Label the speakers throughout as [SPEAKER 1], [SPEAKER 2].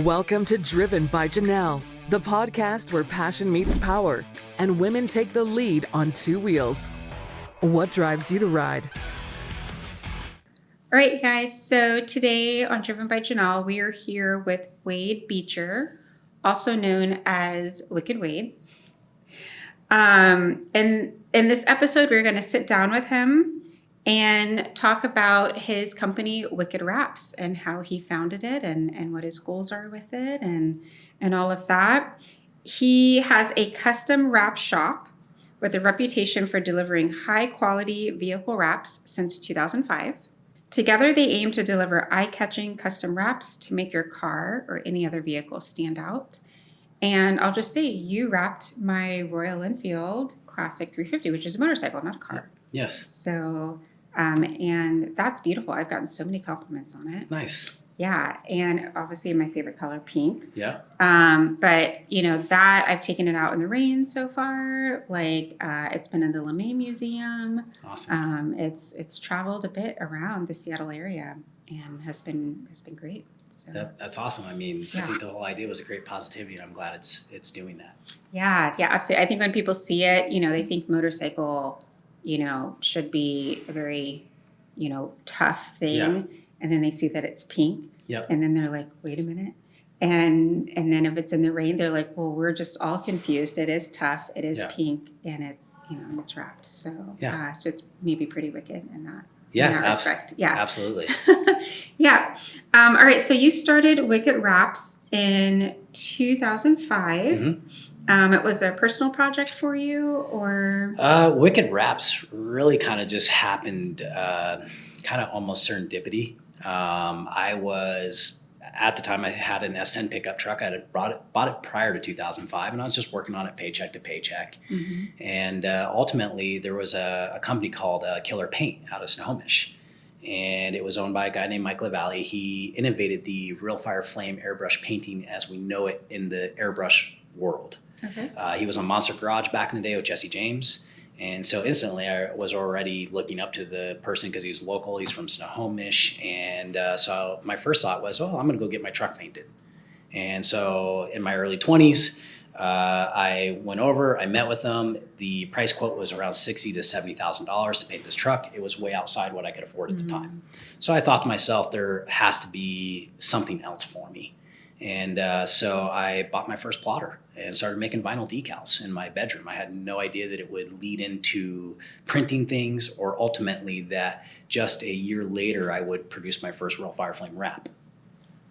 [SPEAKER 1] Welcome to Driven by Janelle, the podcast where passion meets power and women take the lead on two wheels. What drives you to ride?
[SPEAKER 2] All right, you guys. So today on Driven by Janelle, we are here with Wade Becher, also known as Wicked Wade. And in this episode, we're going to sit down with him and talk about his company, Wicked Wraps, and how he founded it and what his goals are with it and all of that. He has a custom wrap shop with a reputation for delivering high-quality vehicle wraps since 2005. Together, they aim to deliver eye-catching custom wraps to make your car or any other vehicle stand out. And I'll just say, you wrapped my Royal Enfield Classic 350, which is a motorcycle, not a car.
[SPEAKER 3] Yes.
[SPEAKER 2] So, and that's beautiful. I've gotten so many compliments on it.
[SPEAKER 3] Nice.
[SPEAKER 2] Yeah. And obviously my favorite color, pink.
[SPEAKER 3] Yeah.
[SPEAKER 2] But you know, that I've taken it out in the rain so far. Like, it's been in the LeMay Museum.
[SPEAKER 3] Awesome.
[SPEAKER 2] It's traveled a bit around the Seattle area and has been great. So
[SPEAKER 3] That's awesome. I mean, I think the whole idea was a great positivity, and I'm glad it's doing that.
[SPEAKER 2] Yeah, absolutely. I think when people see it, you know, they think motorcycle, you know, should be a very, you know, tough thing.
[SPEAKER 3] Yeah.
[SPEAKER 2] And then they see that it's pink.
[SPEAKER 3] Yep.
[SPEAKER 2] And then they're like, wait a minute. And then if it's in the rain, they're like, well, we're just all confused. It is tough. It is pink, and it's, you know, it's wrapped. So, so it's maybe pretty wicked in that.
[SPEAKER 3] Yeah,
[SPEAKER 2] in that respect. Yeah,
[SPEAKER 3] absolutely.
[SPEAKER 2] Yeah. All right. So you started Wicked Wraps in 2005.
[SPEAKER 3] Mm-hmm.
[SPEAKER 2] It was a personal project for you, or?
[SPEAKER 3] Wicked Wraps really kind of just happened, kind of almost serendipity. I was, at the time, I had an S10 pickup truck. I had bought it prior to 2005, and I was just working on it paycheck to paycheck. Mm-hmm. And ultimately, there was a company called Killer Paint out of Snohomish. And it was owned by a guy named Mike LaValle. He innovated the real fire flame airbrush painting as we know it in the airbrush world. Okay. He was on Monster Garage back in the day with Jesse James. And so instantly I was already looking up to the person because he's local. He's from Snohomish. And so my first thought was, I'm going to go get my truck painted. And so in my early 20s, I went over, I met with them. The price quote was around $60,000 to $70,000 to paint this truck. It was way outside what I could afford at the time. So I thought to myself, there has to be something else for me. And so I bought my first plotter and started making vinyl decals in my bedroom. I had no idea that it would lead into printing things, or ultimately that just a year later I would produce my first real fire flame wrap.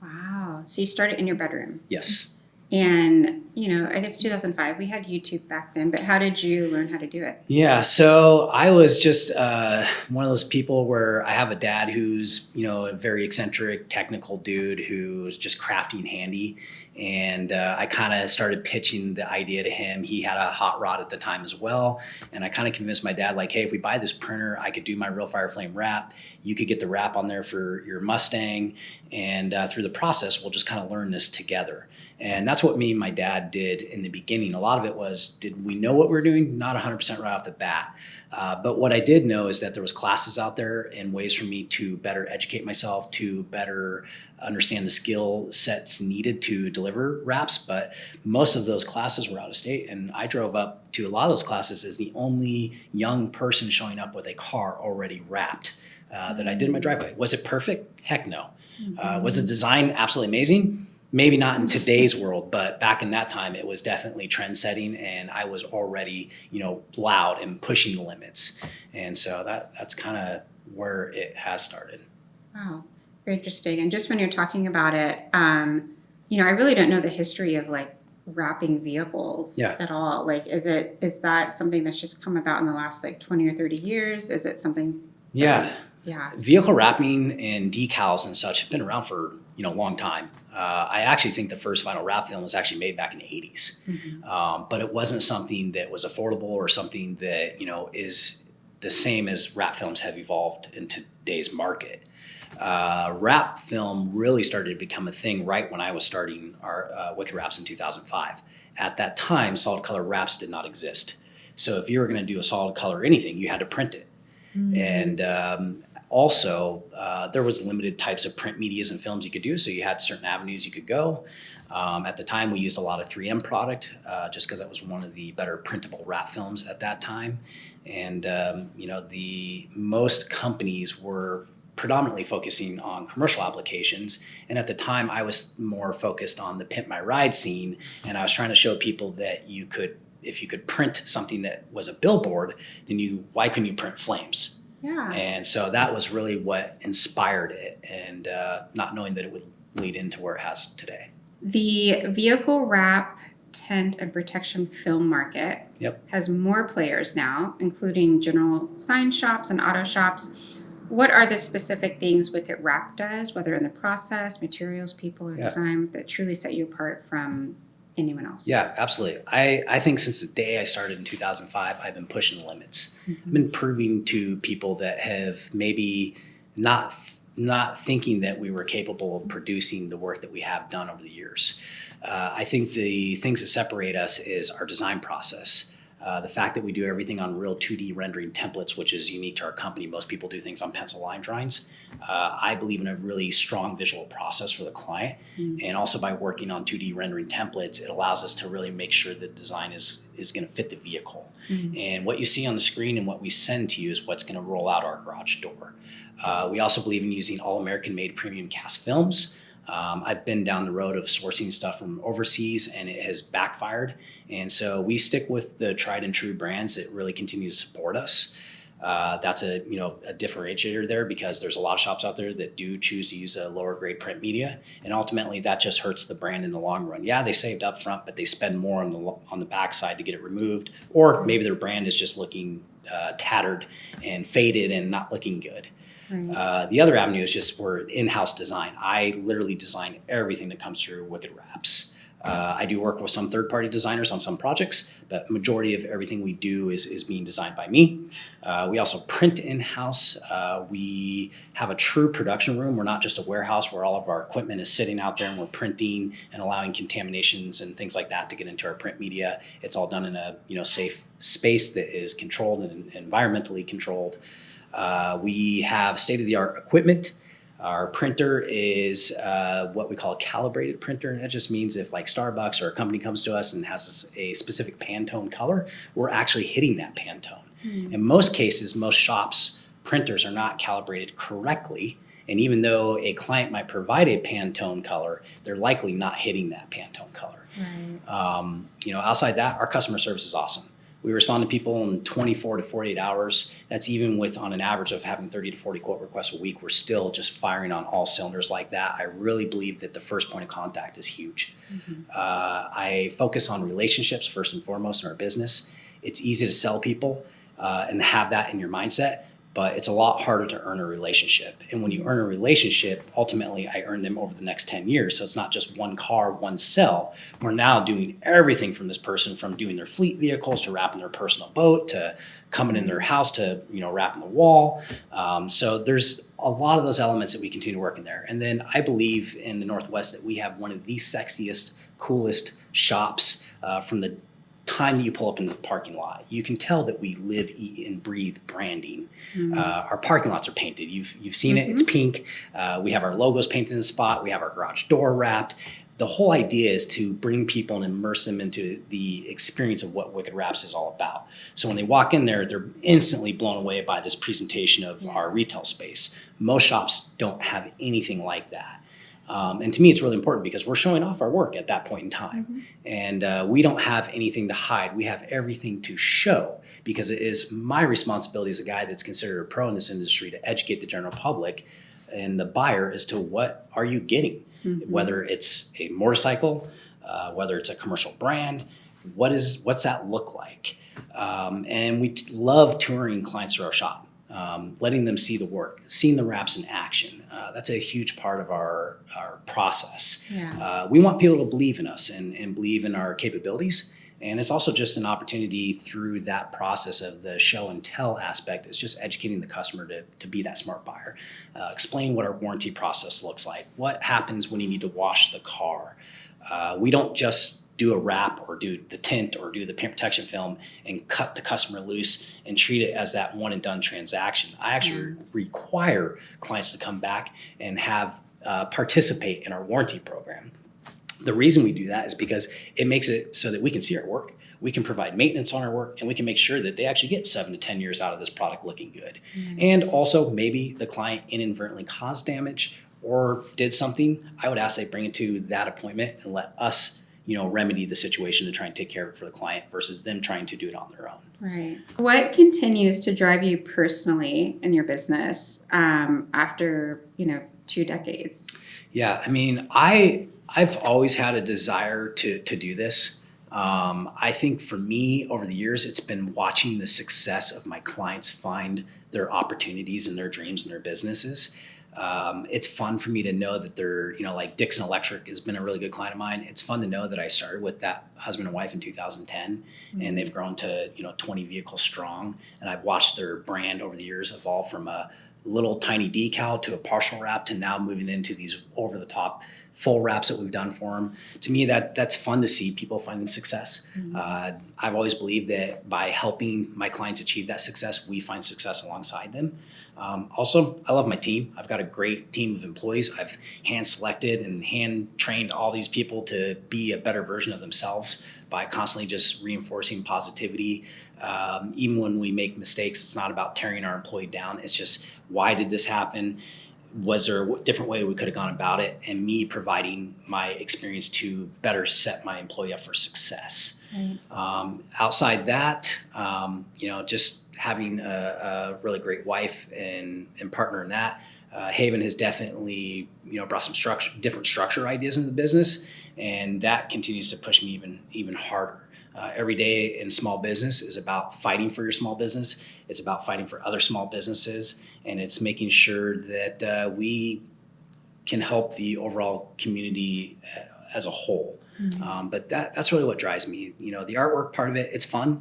[SPEAKER 2] Wow. So you started in your bedroom.
[SPEAKER 3] Yes.
[SPEAKER 2] And, you know, I guess 2005, we had YouTube back then, but how did you learn how to do it?
[SPEAKER 3] Yeah, so I was just one of those people where I have a dad who's, you know, a very eccentric, technical dude who's just crafty and handy. And I kind of started pitching the idea to him. He had a hot rod at the time as well. And I kind of convinced my dad, like, hey, if we buy this printer, I could do my real fire flame wrap. You could get the wrap on there for your Mustang. And through the process, we'll just kind of learn this together. And that's what me and my dad did in the beginning. A lot of it was, did we know what we were doing? Not 100% right off the bat. But what I did know is that there was classes out there and ways for me to better educate myself, to better understand the skill sets needed to deliver wraps. But most of those classes were out of state. And I drove up to a lot of those classes as the only young person showing up with a car already wrapped that I did in my driveway. Was it perfect? Heck no. Was the design absolutely amazing? Maybe not in today's world, but back in that time, it was definitely trend setting, and I was already, you know, loud and pushing the limits. And so that's kind of where it has started. Wow.
[SPEAKER 2] Very interesting. And just when you're talking about it, you know, I really don't know the history of like wrapping vehicles at all. Like, is that something that's just come about in the last like 20 or 30 years? Is it something?
[SPEAKER 3] Yeah. Vehicle wrapping and decals and such have been around for, you know, a long time. I actually think the first vinyl wrap film was actually made back in the 80s. Mm-hmm. But it wasn't something that was affordable or something that, you know, is the same as wrap films have evolved in today's market. Wrap film really started to become a thing right when I was starting our Wicked Wraps in 2005. At that time, solid color wraps did not exist. So if you were going to do a solid color anything, you had to print it. Mm-hmm. And Also, there was limited types of print medias and films you could do, so you had certain avenues you could go. At the time, we used a lot of 3M product just because that was one of the better printable wrap films at that time. And, the most companies were predominantly focusing on commercial applications. And at the time, I was more focused on the Pimp My Ride scene. And I was trying to show people that if you could print something that was a billboard, then why couldn't you print flames?
[SPEAKER 2] Yeah.
[SPEAKER 3] And so that was really what inspired it, and not knowing that it would lead into where it has today.
[SPEAKER 2] The vehicle wrap, tent, and protection film market has more players now, including general sign shops and auto shops. What are the specific things Wicked Wrap does, whether in the process, materials, people, or design, that truly set you apart from anyone else?
[SPEAKER 3] Yeah, absolutely. I think since the day I started in 2005, I've been pushing the limits. I've been proving to people that have maybe not thinking that we were capable of producing the work that we have done over the years. I think the things that separate us is our design process. The fact that we do everything on real 2D rendering templates, which is unique to our company. Most people do things on pencil line drawings. I believe in a really strong visual process for the client. And also by working on 2D rendering templates, it allows us to really make sure the design is going to fit the vehicle. And what you see on the screen and what we send to you is what's going to roll out our garage door. We also believe in using all American made premium cast films. I've been down the road of sourcing stuff from overseas, and it has backfired. And so we stick with the tried and true brands that really continue to support us. That's a differentiator there, because there's a lot of shops out there that do choose to use a lower grade print media, and ultimately that just hurts the brand in the long run. Yeah, they saved up front, but they spend more on the backside to get it removed, or maybe their brand is just looking tattered and faded and not looking good. Right. The other avenue is just we're in-house design. I literally design everything that comes through Wicked Wraps. I do work with some third-party designers on some projects, but majority of everything we do is being designed by me. We also print in-house. We have a true production room. We're not just a warehouse where all of our equipment is sitting out there and we're printing and allowing contaminations and things like that to get into our print media. It's all done in a safe space that is controlled and environmentally controlled. We have state-of-the-art equipment. Our printer is what we call a calibrated printer, and that just means if like Starbucks or a company comes to us and has a specific Pantone color, we're actually hitting that Pantone. In most cases, most shops' printers are not calibrated correctly, and even though a client might provide a Pantone color, they're likely not hitting that Pantone color. Right. Outside that, our customer service is awesome. We respond to people in 24 to 48 hours. That's even with on an average of having 30 to 40 quote requests a week. We're still just firing on all cylinders like that. I really believe that the first point of contact is huge. I focus on relationships first and foremost in our business. It's easy to sell people and have that in your mindset, but it's a lot harder to earn a relationship. And when you earn a relationship, ultimately I earn them over the next 10 years. So it's not just one car, one sell. We're now doing everything from this person, from doing their fleet vehicles to wrapping their personal boat to coming in their house to, wrapping the wall. So there's a lot of those elements that we continue to work in there. And then I believe in the Northwest that we have one of the sexiest, coolest shops from the time that you pull up in the parking lot. You can tell that we live, eat, and breathe branding. Our parking lots are painted. You've seen it. It's pink. We have our logos painted in the spot. We have our garage door wrapped. The whole idea is to bring people and immerse them into the experience of what Wicked Wraps is all about. So when they walk in there, they're instantly blown away by this presentation of our retail space. Most shops don't have anything like that. And to me, it's really important because we're showing off our work at that point in time. And we don't have anything to hide. We have everything to show, because it is my responsibility as a guy that's considered a pro in this industry to educate the general public and the buyer as to what are you getting, whether it's a motorcycle, whether it's a commercial brand, what's that look like? And we love touring clients through our shop. Letting them see the work, seeing the wraps in action. That's a huge part of our process. We want people to believe in us and believe in our capabilities. And it's also just an opportunity through that process of the show and tell aspect. It's just educating the customer to be that smart buyer. Explain what our warranty process looks like. What happens when you need to wash the car. We don't just do a wrap or do the tint or do the paint protection film and cut the customer loose and treat it as that one and done transaction. I actually require clients to come back and have participate in our warranty program. The reason we do that is because it makes it so that we can see our work, we can provide maintenance on our work, and we can make sure that they actually get 7 to 10 years out of this product looking good. And also maybe the client inadvertently caused damage or did something, I would ask they bring it to that appointment and let us, remedy the situation to try and take care of it for the client versus them trying to do it on their own.
[SPEAKER 2] Right. What continues to drive you personally in your business after, 2 decades?
[SPEAKER 3] Yeah, I mean, I've always had a desire to do this. I think for me over the years, it's been watching the success of my clients find their opportunities and their dreams and their businesses. It's fun for me to know that they're, like Dixon Electric has been a really good client of mine. It's fun to know that I started with that husband and wife in 2010 and they've grown to, 20 vehicles strong. And I've watched their brand over the years evolve from a little tiny decal to a partial wrap to now moving into these over the top full wraps that we've done for them. To me, that's fun to see people finding success. I've always believed that by helping my clients achieve that success, we find success alongside them. Also, I love my team. I've got a great team of employees. I've hand selected and hand trained all these people to be a better version of themselves by constantly just reinforcing positivity. Even when we make mistakes, it's not about tearing our employee down. It's just, why did this happen? Was there a different way we could have gone about it? And me providing my experience to better set my employee up for success. Right. Outside that, just having a really great wife and partner in that, Haven has definitely, brought some different structure ideas into the business, and that continues to push me even harder. Every day in small business is about fighting for your small business. It's about fighting for other small businesses, and it's making sure that we can help the overall community as a whole. But that's really what drives me. The artwork part of it, it's fun.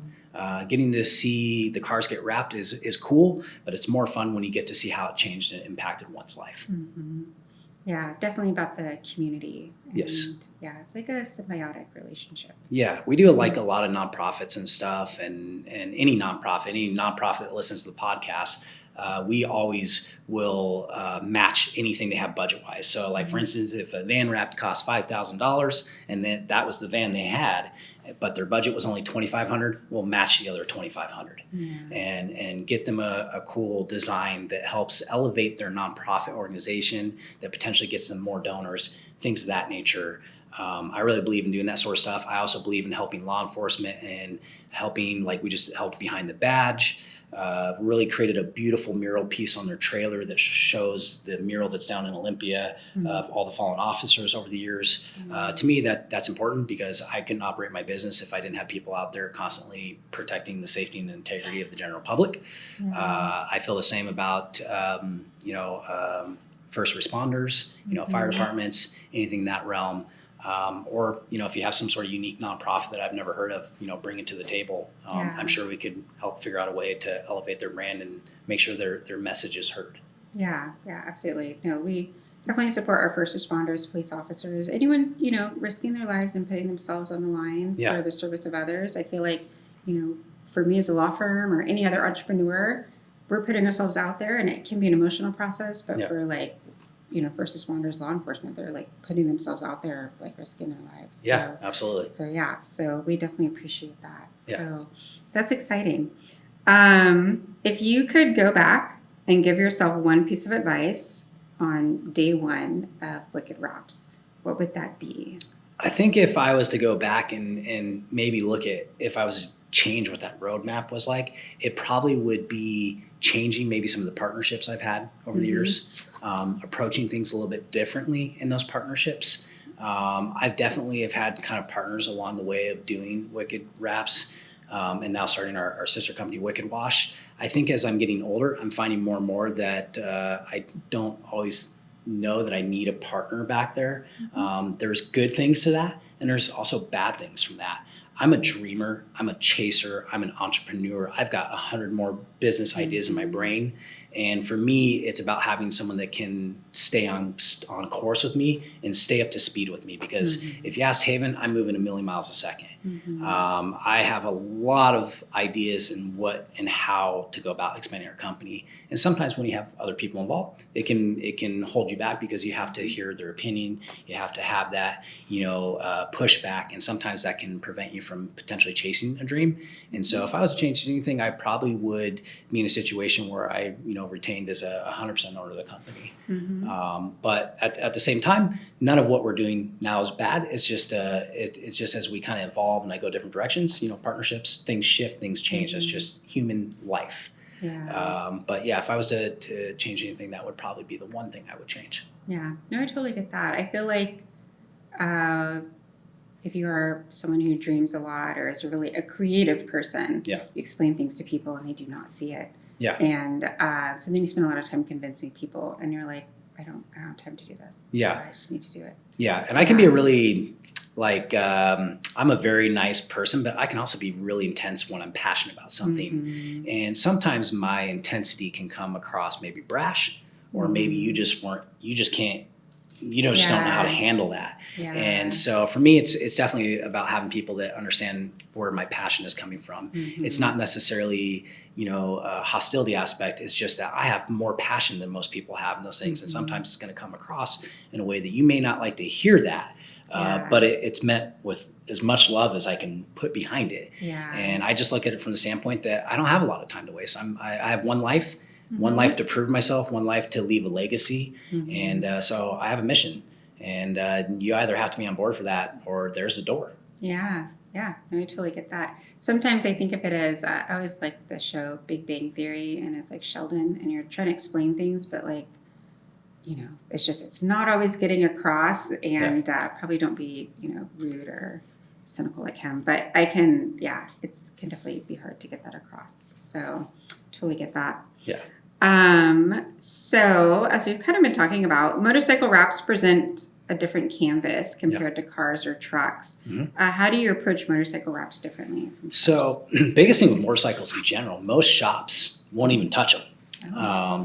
[SPEAKER 3] Getting to see the cars get wrapped is cool, but it's more fun when you get to see how it changed and impacted one's life.
[SPEAKER 2] Mm-hmm. Yeah, definitely about the community. And
[SPEAKER 3] yes.
[SPEAKER 2] Yeah, it's like a symbiotic relationship.
[SPEAKER 3] Yeah, we do like a lot of nonprofits and stuff, and any nonprofit that listens to the podcast, we always will match anything they have budget-wise. So, like for instance, if a van wrap cost $5,000 and then that was the van they had, but their budget was only $2,500, we'll match the other $2,500 and get them a cool design that helps elevate their nonprofit organization, that potentially gets them more donors, things of that nature. I really believe in doing that sort of stuff. I also believe in helping law enforcement and helping, like we just helped behind the badge. Really created a beautiful mural piece on their trailer that shows the mural that's down in Olympia of all the fallen officers over the years. To me, that's important because I couldn't operate my business if I didn't have people out there constantly protecting the safety and the integrity of the general public. I feel the same about first responders, fire departments, anything in that realm. Or if you have some sort of unique nonprofit that I've never heard of, bring it to the table. I'm sure we could help figure out a way to elevate their brand and make sure their message is heard.
[SPEAKER 2] Yeah, absolutely. No, we definitely support our first responders, police officers, anyone, risking their lives and putting themselves on the line for the service of others. I feel like, for me as a law firm or any other entrepreneur, we're putting ourselves out there, and it can be an emotional process, but for first responders, law enforcement, they're like putting themselves out there, like risking their lives.
[SPEAKER 3] Yeah, absolutely.
[SPEAKER 2] So we definitely appreciate that.
[SPEAKER 3] Yeah.
[SPEAKER 2] So that's exciting. If you could go back and give yourself one piece of advice on day one of Wicked Wraps, what would that be?
[SPEAKER 3] I think if I was to go back and maybe look at if I was to change what that roadmap was like, it probably would be changing maybe some of the partnerships I've had over the years, approaching things a little bit differently in those partnerships. I definitely have had kind of partners along the way of doing Wicked Wraps and now starting our sister company, Wicked Wash. I think as I'm getting older, I'm finding more and more that I don't always know that I need a partner back there. There's good things to that, and there's also bad things from that. I'm a dreamer. I'm a chaser. I'm an entrepreneur. I've got 100 more business ideas in my brain. And for me, it's about having someone that can stay on course with me and stay up to speed with me. Because if you ask Haven, I'm moving a million miles a second. I have a lot of ideas in what and how to go about expanding our company. And sometimes when you have other people involved, it can hold you back because you have to hear their opinion. You have to have that, pushback. And sometimes that can prevent you from potentially chasing a dream. And so if I was to change anything, I probably would be in a situation where I, retained as a 100% owner of the company. But at the same time, none of what we're doing now is bad. It's just it's just as we kind of evolve and I go different directions, partnerships, things shift, things change. That's just human life. But yeah, if I was to change anything, that would probably be the one thing I would change.
[SPEAKER 2] Yeah, no, I totally get that. I feel like if you are someone who dreams a lot or is really a creative person, you explain things to people and they do not see it.
[SPEAKER 3] Yeah.
[SPEAKER 2] And so then you spend a lot of time convincing people and you're like, I don't have time to do this.
[SPEAKER 3] Yeah.
[SPEAKER 2] I just need to do it.
[SPEAKER 3] Yeah. And I can be a really I'm a very nice person, but I can also be really intense when I'm passionate about something. And sometimes my intensity can come across maybe brash or maybe you just don't know how to handle that. And so for me, it's definitely about having people that understand where my passion is coming from. It's not necessarily, a hostility aspect. It's just that I have more passion than most people have in those things. And sometimes it's going to come across in a way that you may not like to hear that. But it's meant with as much love as I can put behind it. And I just look at it from the standpoint that I don't have a lot of time to waste. I have one life. One life to prove myself, one life to leave a legacy. And so I have a mission. And you either have to be on board for that or there's a door.
[SPEAKER 2] Yeah. No, I totally get that. Sometimes I think of it as, I always like the show Big Bang Theory, and it's like Sheldon, and you're trying to explain things, but it's not always getting across, and probably don't be, rude or cynical like him. But it can definitely be hard to get that across. So totally get that.
[SPEAKER 3] Yeah.
[SPEAKER 2] So as we've kind of been talking about, motorcycle wraps present a different canvas compared to cars or trucks. How do you approach motorcycle wraps differently?
[SPEAKER 3] So biggest thing with motorcycles in general, most shops won't even touch them.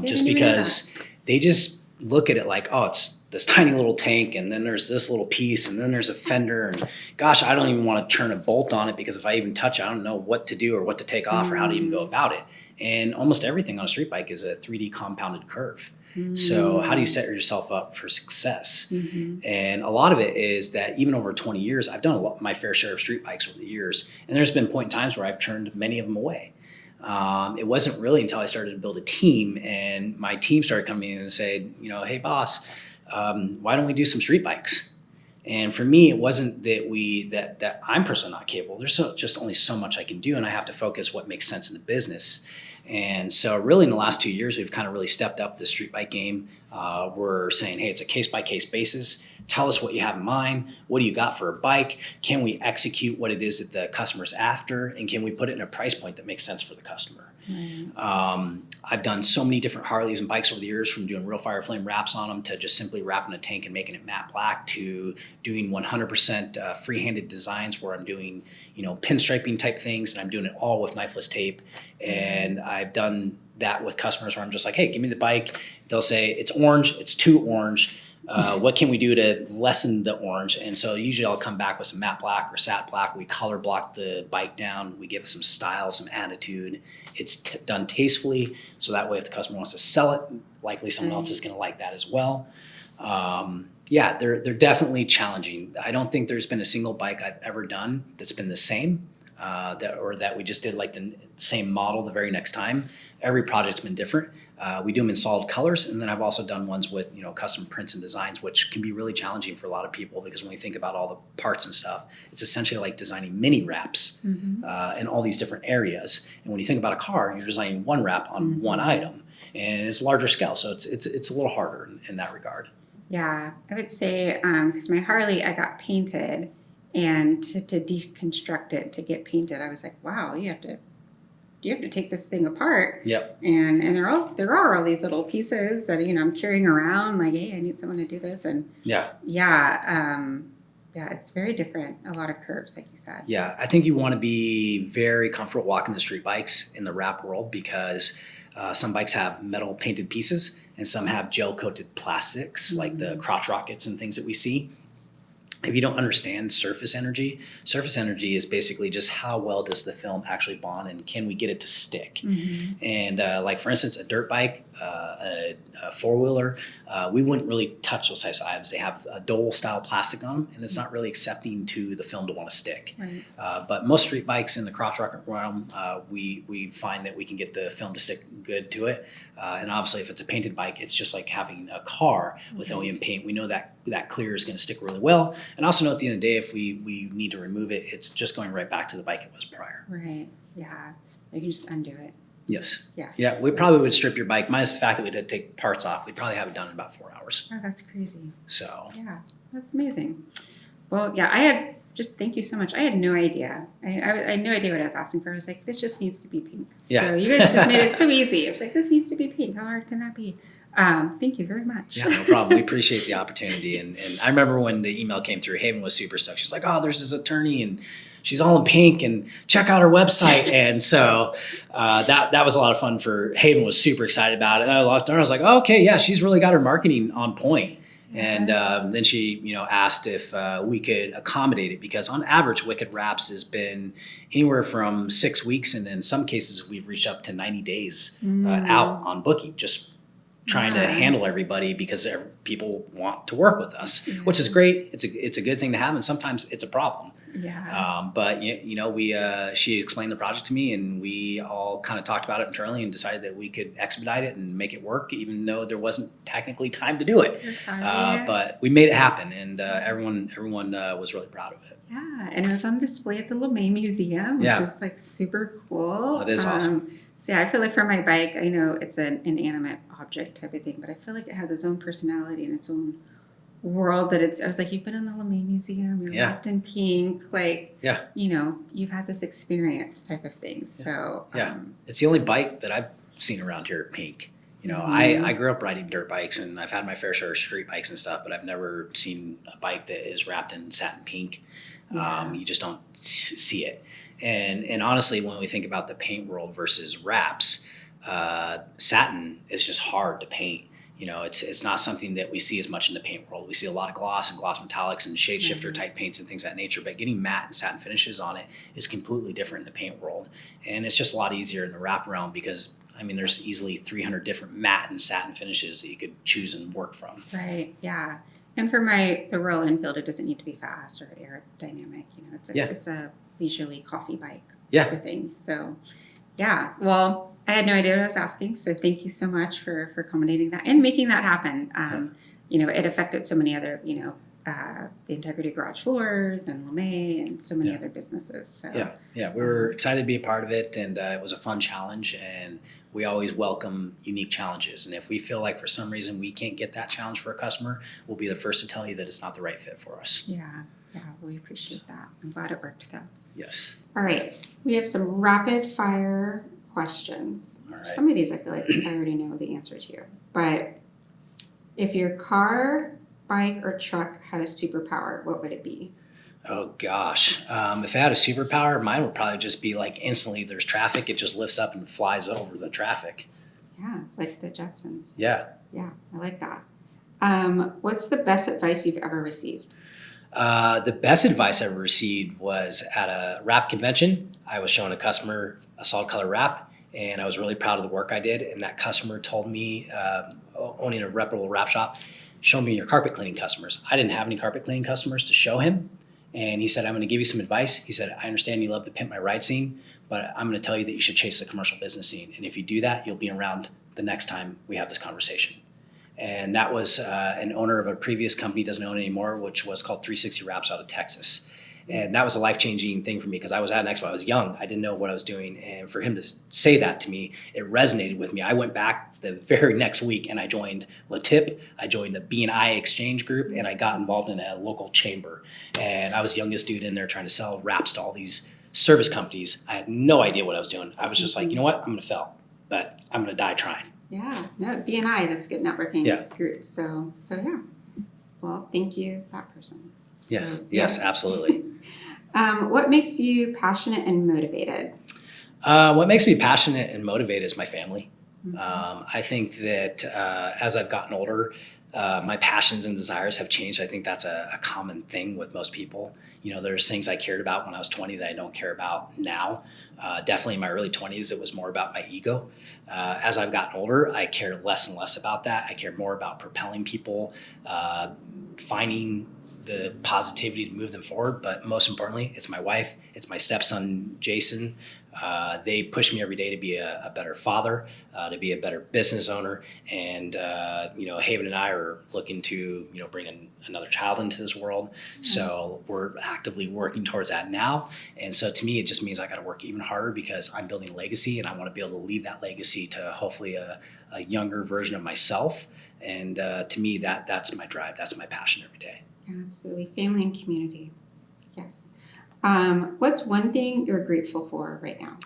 [SPEAKER 3] Just because they just look at it like, oh, it's this tiny little tank, and then there's this little piece, and then there's a fender, and gosh, I don't even want to turn a bolt on it because if I even touch it, I don't know what to do or what to take off or how to even go about it. And almost everything on a street bike is a 3D compounded curve. So how do you set yourself up for success? And a lot of it is that even over 20 years, I've done my fair share of street bikes over the years, and there's been point in times where I've turned many of them away. It wasn't really until I started to build a team, and my team started coming in and said, hey boss, why don't we do some street bikes? And for me, it wasn't that I'm personally not capable. There's just only so much I can do, and I have to focus what makes sense in the business. And so really in the last 2 years, we've kind of really stepped up the street bike game. We're saying, hey, it's a case-by-case basis. Tell us what you have in mind. What do you got for a bike? Can we execute what it is that the customer's after? And can we put it in a price point that makes sense for the customer? I've done so many different Harleys and bikes over the years, from doing real fire flame wraps on them to just simply wrapping a tank and making it matte black, to doing 100% free-handed designs where I'm doing, pinstriping type things, and I'm doing it all with knifeless tape. And I've done that with customers where I'm just like, hey, give me the bike. They'll say, it's orange, it's too orange. What can we do to lessen the orange? And so usually I'll come back with some matte black or satin black. We color block the bike down. We give it some style, some attitude. It's done tastefully, so that way if the customer wants to sell it, likely someone else is going to like that as well. They're definitely challenging. I don't think there's been a single bike I've ever done that's been the same, that we just did like the same model the very next time. Every project's been different. We do them in solid colors, and then I've also done ones with custom prints and designs, which can be really challenging for a lot of people, because when we think about all the parts and stuff, it's essentially like designing mini wraps in all these different areas. And when you think about a car, you're designing one wrap on one item, and it's larger scale, so it's a little harder in that regard.
[SPEAKER 2] Yeah, I would say because my Harley, I got painted, and to deconstruct it to get painted, I was like, wow, you have to take this thing apart.
[SPEAKER 3] Yep.
[SPEAKER 2] And there are all these little pieces that I'm carrying around, like, hey, I need someone to do this, and Yeah, it's very different. A lot of curves, like you said.
[SPEAKER 3] Yeah, I think you want to be very comfortable walking the street bikes in the wrap world because some bikes have metal painted pieces and some have gel coated plastics like the crotch rockets and things that we see. If you don't understand surface energy is basically just how well does the film actually bond and can we get it to stick? And like for instance, a dirt bike, a four-wheeler, we wouldn't really touch those types of items. They have a dole style plastic on them and it's not really accepting to the film to want to stick.
[SPEAKER 2] Right.
[SPEAKER 3] But most street bikes in the crotch rocket realm, we find that we can get the film to stick good to it. And obviously if it's a painted bike, it's just like having a car with OEM paint. We know that clear is going to stick really well. And also know at the end of the day, if we need to remove it, it's just going right back to the bike it was prior.
[SPEAKER 2] Right. Yeah. You can just undo it.
[SPEAKER 3] Yes.
[SPEAKER 2] Yeah.
[SPEAKER 3] Yeah. We probably would strip your bike, minus the fact that we did take parts off. We'd probably have it done in about 4 hours.
[SPEAKER 2] Oh, that's crazy.
[SPEAKER 3] So.
[SPEAKER 2] Yeah, that's amazing. Well, yeah, thank you so much. I had no idea. I had no idea what I was asking for. I was like, this just needs to be pink.
[SPEAKER 3] Yeah.
[SPEAKER 2] So you guys just made it so easy. I was like, this needs to be pink. How hard can that be? Thank you very much.
[SPEAKER 3] Yeah, no problem. We appreciate the opportunity. And I remember when the email came through, Haven was super stoked. She's like, oh, there's this attorney and she's all in pink and check out her website. And so that was a lot of fun for Haven, was super excited about it. And I logged on. I was like, oh, okay, yeah, she's really got her marketing on point. And then she, asked if we could accommodate it because on average, Wicked Wraps has been anywhere from 6 weeks. And in some cases, we've reached up to 90 days out on booking, just trying to handle everybody because people want to work with us, which is great. It's a good thing to have. And sometimes it's a problem.
[SPEAKER 2] Yeah.
[SPEAKER 3] But she explained the project to me and we all kind of talked about it internally and decided that we could expedite it and make it work, even though there wasn't technically time to do it. But we made it happen and everyone was really proud of it.
[SPEAKER 2] Yeah. And it was on display at the LeMay Museum, which was like super cool.
[SPEAKER 3] It is awesome.
[SPEAKER 2] So yeah, I feel like for my bike, I know it's an inanimate object type of thing, but I feel like it has its own personality and its own world that I was like, you've been in the LeMay Museum, you're wrapped in pink, like, you've had this experience type of thing. So,
[SPEAKER 3] it's the only bike that I've seen around here pink. I grew up riding dirt bikes and I've had my fair share of street bikes and stuff, but I've never seen a bike that is wrapped in satin pink. You just don't see it. And honestly, when we think about the paint world versus wraps, satin is just hard to paint. It's not something that we see as much in the paint world. We see a lot of gloss and gloss metallics and shade shifter type paints and things of that nature, but getting matte and satin finishes on it is completely different in the paint world. And it's just a lot easier in the wrap realm because there's easily 300 different matte and satin finishes that you could choose and work from.
[SPEAKER 2] Right. Yeah. And for the Royal Enfield, it doesn't need to be fast or aerodynamic. It's a leisurely coffee bike type of thing. So, yeah. Well, I had no idea what I was asking. So thank you so much for accommodating that and making that happen. It affected so many other, the Integrity Garage Floors and LeMay and so many other businesses. So
[SPEAKER 3] we were excited to be a part of it, and it was a fun challenge. And we always welcome unique challenges. And if we feel like for some reason we can't get that challenge for a customer, we'll be the first to tell you that it's not the right fit for us.
[SPEAKER 2] Yeah, we appreciate that. I'm glad it worked though.
[SPEAKER 3] Yes.
[SPEAKER 2] All right, we have some rapid fire questions.
[SPEAKER 3] All right.
[SPEAKER 2] Some of these I feel like I already know the answer to, but if your car, bike, or truck had a superpower, what would it be?
[SPEAKER 3] Oh gosh, if it had a superpower, mine would probably just be like instantly there's traffic, it just lifts up and flies over the traffic.
[SPEAKER 2] Yeah, like the Jetsons.
[SPEAKER 3] Yeah,
[SPEAKER 2] I like that. What's the best advice you've ever received?
[SPEAKER 3] The best advice I ever received was at a wrap convention. I was showing a customer a solid color wrap, and I was really proud of the work I did. And that customer told me, owning a reputable wrap shop, show me your carpet cleaning customers. I didn't have any carpet cleaning customers to show him. And he said, I'm going to give you some advice. He said, I understand you love the Pimp My Ride scene, but I'm going to tell you that you should chase the commercial business scene. And if you do that, you'll be around the next time we have this conversation. And that was an owner of a previous company, doesn't own it anymore, which was called 360 Wraps out of Texas. And that was a life-changing thing for me because I was at an expo. I was young. I didn't know what I was doing. And for him to say that to me, it resonated with me. I went back the very next week and I joined LaTip. I joined the B&I exchange group and I got involved in a local chamber. And I was the youngest dude in there trying to sell wraps to all these service companies. I had no idea what I was doing. I was just like, you know what? I'm going to fail, but I'm going to die trying.
[SPEAKER 2] Yeah, no, B&I, that's a good networking group. So yeah. Well, thank you, that person.
[SPEAKER 3] Yes, absolutely.
[SPEAKER 2] What makes you passionate and motivated?
[SPEAKER 3] What makes me passionate and motivated is my family. I think that as I've gotten older, my passions and desires have changed. I think that's a common thing with most people. There's things I cared about when I was 20 that I don't care about now. Definitely in my early 20s, it was more about my ego. As I've gotten older, I care less and less about that. I care more about propelling people, finding the positivity to move them forward. But most importantly, it's my wife, it's my stepson, Jason. They push me every day to be a better father, to be a better business owner. And, Haven and I are looking to, bring another child into this world. Mm-hmm. So we're actively working towards that now. And so to me, it just means I got to work even harder because I'm building a legacy and I want to be able to leave that legacy to hopefully a younger version of myself. And to me, that's my drive. That's my passion every day.
[SPEAKER 2] Absolutely. Family and community. Yes. What's one thing you're grateful for right now?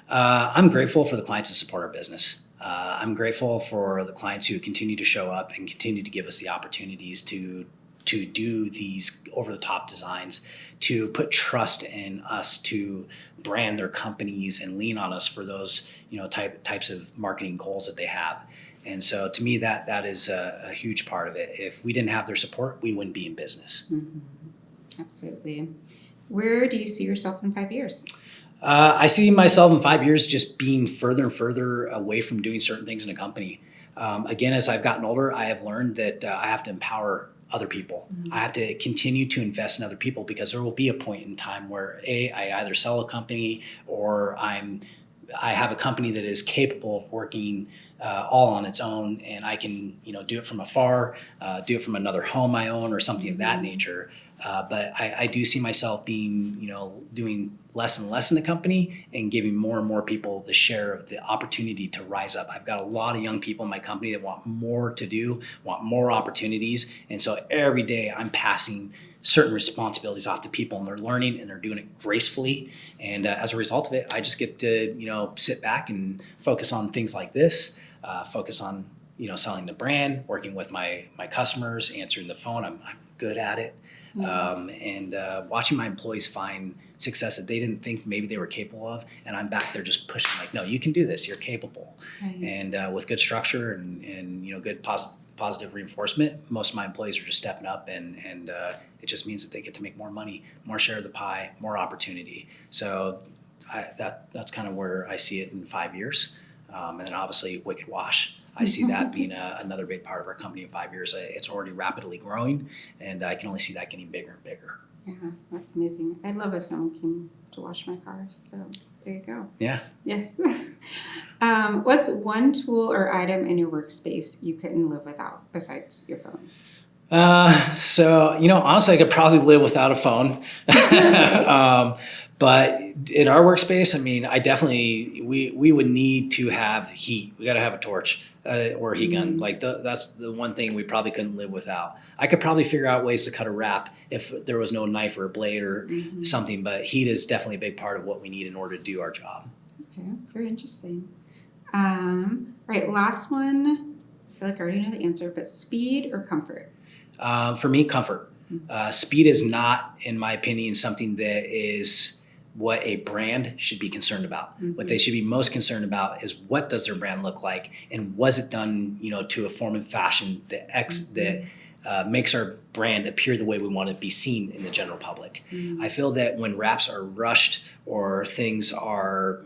[SPEAKER 3] I'm grateful for the clients that support our business. I'm grateful for the clients who continue to show up and continue to give us the opportunities to do these over-the-top designs, to put trust in us, to brand their companies and lean on us for those types of marketing goals that they have. And so to me, that is a huge part of it. If we didn't have their support, we wouldn't be in business.
[SPEAKER 2] Mm-hmm. Absolutely. Where do you see yourself in 5 years?
[SPEAKER 3] I see myself in 5 years just being further and further away from doing certain things in a company. Again, as I've gotten older, I have learned that I have to empower other people. Mm-hmm. I have to continue to invest in other people because there will be a point in time where I either sell a company or I have a company that is capable of working all on its own, and I can do it from afar, do it from another home I own or something of that nature. But I do see myself being, doing less and less in the company and giving more and more people the share of the opportunity to rise up. I've got a lot of young people in my company that want more to do, want more opportunities. And so every day I'm passing certain responsibilities off to people, and they're learning and they're doing it gracefully. And as a result of it, I just get to, sit back and focus on things like this, focus on, selling the brand, working with my customers, answering the phone. I'm good at it. And watching my employees find success that they didn't think maybe they were capable of. And I'm back there just pushing like, no, you can do this. You're capable. Right. And with good structure and good positive reinforcement, most of my employees are just stepping up and it just means that they get to make more money, more share of the pie, more opportunity. So that's kind of where I see it in 5 years. And then obviously Wicked Wash. I see that being another big part of our company in 5 years. It's already rapidly growing, and I can only see that getting bigger and bigger.
[SPEAKER 2] Yeah, that's amazing. I'd love if someone came to wash my car. So there you go.
[SPEAKER 3] Yeah.
[SPEAKER 2] Yes. What's one tool or item in your workspace you couldn't live without besides your phone?
[SPEAKER 3] Honestly, I could probably live without a phone. But in our workspace, I definitely, we would need to have heat. We got to have a torch or a heat gun. Like that's the one thing we probably couldn't live without. I could probably figure out ways to cut a wrap if there was no knife or a blade or something, but heat is definitely a big part of what we need in order to do our job.
[SPEAKER 2] Okay, very interesting. All right, last one. I feel like I already know the answer, but speed or comfort?
[SPEAKER 3] For me, comfort. Speed is not, in my opinion, something that is what a brand should be concerned about. Mm-hmm. What they should be most concerned about is what does their brand look like, and was it done, to a form and fashion that makes our brand appear the way we want to be seen in the general public. Mm-hmm. I feel that when wraps are rushed or things are,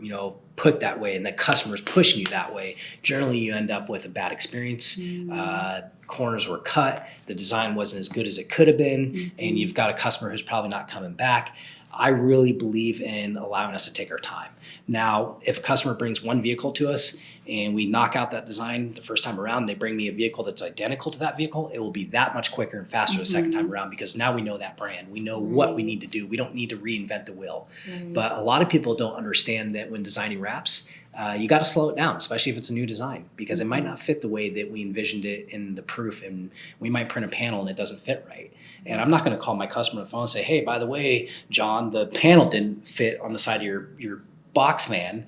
[SPEAKER 3] put that way and the customer's pushing you that way, generally you end up with a bad experience. Mm-hmm. Corners were cut, the design wasn't as good as it could have been, and you've got a customer who's probably not coming back. I really believe in allowing us to take our time. Now, if a customer brings one vehicle to us and we knock out that design the first time around, they bring me a vehicle that's identical to that vehicle, it will be that much quicker and faster the second time around because now we know that brand. We know what we need to do. We don't need to reinvent the wheel. But a lot of people don't understand that when designing wraps, you got to slow it down, especially if it's a new design, because it might not fit the way that we envisioned it in the proof, and we might print a panel and it doesn't fit right. And I'm not going to call my customer on the phone and say, hey, by the way, John, the panel didn't fit on the side of your box fan.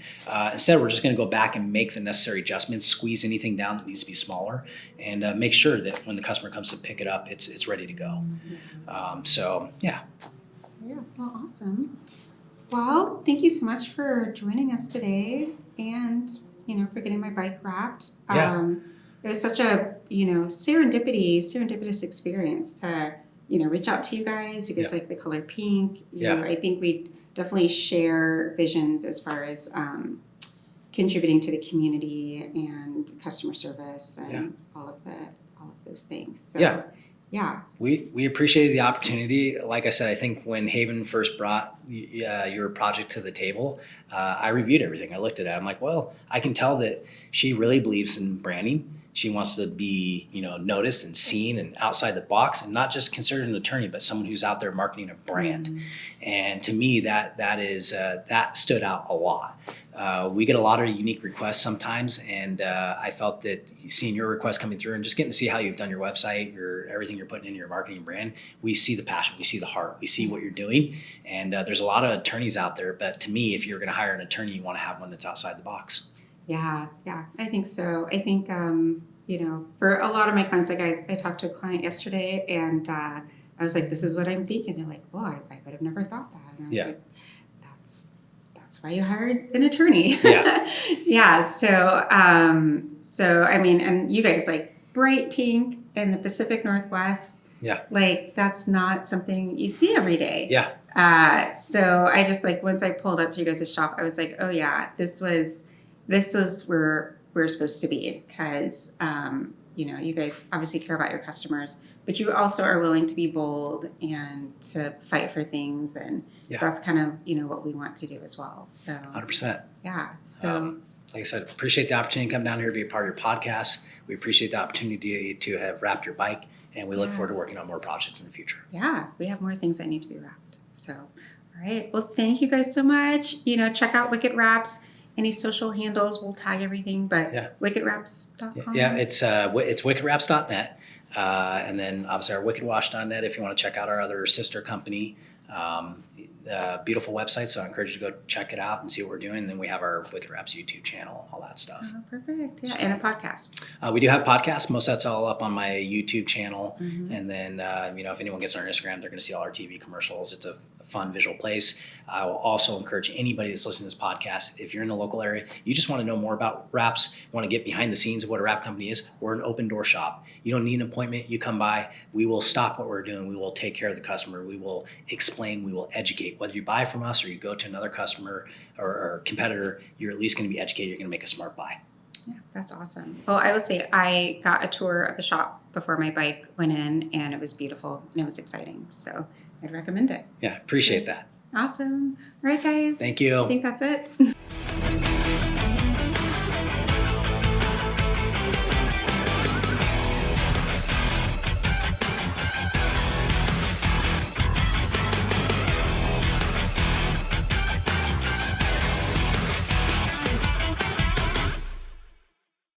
[SPEAKER 3] Instead, we're just going to go back and make the necessary adjustments, squeeze anything down that needs to be smaller, and make sure that when the customer comes to pick it up, it's ready to go. So yeah.
[SPEAKER 2] Yeah, well, awesome. Well, thank you so much for joining us today and, for getting my bike wrapped.
[SPEAKER 3] Yeah.
[SPEAKER 2] It was such a, serendipitous experience to, reach out to you guys. You guys like the color pink. I think we definitely share visions as far as contributing to the community and customer service and all of those things. So, yeah.
[SPEAKER 3] We appreciated the opportunity. Like I said, I think when Haven first brought your project to the table, I reviewed everything. I looked at it. I'm like, well, I can tell that she really believes in branding. She wants to be, noticed and seen and outside the box, and not just considered an attorney, but someone who's out there marketing a brand. Mm-hmm. And to me, that stood out a lot. We get a lot of unique requests sometimes, and I felt that seeing your request coming through and just getting to see how you've done your website, everything you're putting in your marketing brand, we see the passion, we see the heart, we see what you're doing. And there's a lot of attorneys out there, but to me, if you're going to hire an attorney, you want to have one that's outside the box.
[SPEAKER 2] Yeah, I think so. I think, for a lot of my clients, like I talked to a client yesterday and I was like, this is what I'm thinking. They're like, well, I would have never thought that. And I was like, that's why you hired an attorney.
[SPEAKER 3] Yeah.
[SPEAKER 2] Yeah. So, I mean, and you guys like bright pink in the Pacific Northwest. Yeah. Like that's not something you see every day.
[SPEAKER 3] Yeah.
[SPEAKER 2] So I just once I pulled up to you guys' shop, I was like, oh yeah, this was where we're supposed to be because, you guys obviously care about your customers, but you also are willing to be bold and to fight for things. And that's kind of, what we want to do as well. So
[SPEAKER 3] 100%.
[SPEAKER 2] Yeah. So
[SPEAKER 3] like I said, appreciate the opportunity to come down here to be a part of your podcast. We appreciate the opportunity to have wrapped your bike, and we look forward to working on more projects in the future.
[SPEAKER 2] Yeah. We have more things that need to be wrapped. So, all right. Well, thank you guys so much. Check out Wicked Wraps. Any social handles, we'll tag everything, but wickedwraps.com.
[SPEAKER 3] Yeah, it's wickedwraps.net. And then obviously our wickedwash.net if you want to check out our other sister company. Beautiful website, so I encourage you to go check it out and see what we're doing. And then we have our Wicked Wraps YouTube channel, all that stuff.
[SPEAKER 2] Oh, perfect. Yeah, so, and a podcast.
[SPEAKER 3] We do have podcasts. Most of that's all up on my YouTube channel. Mm-hmm. And then, if anyone gets on our Instagram, they're going to see all our TV commercials. It's a fun visual place. I will also encourage anybody that's listening to this podcast, if you're in the local area, you just want to know more about wraps, want to get behind the scenes of what a wrap company is, we're an open door shop. You don't need an appointment. You come by. We will stop what we're doing. We will take care of the customer. We will explain. We will educate. Whether you buy from us or you go to another customer or competitor, you're at least going to be educated. You're going to make a smart buy.
[SPEAKER 2] Yeah, that's awesome. Well, I will say I got a tour of the shop before my bike went in, and it was beautiful and it was exciting. So I'd recommend it.
[SPEAKER 3] Yeah, appreciate that.
[SPEAKER 2] Awesome. All right, guys.
[SPEAKER 3] Thank you.
[SPEAKER 2] I think that's it.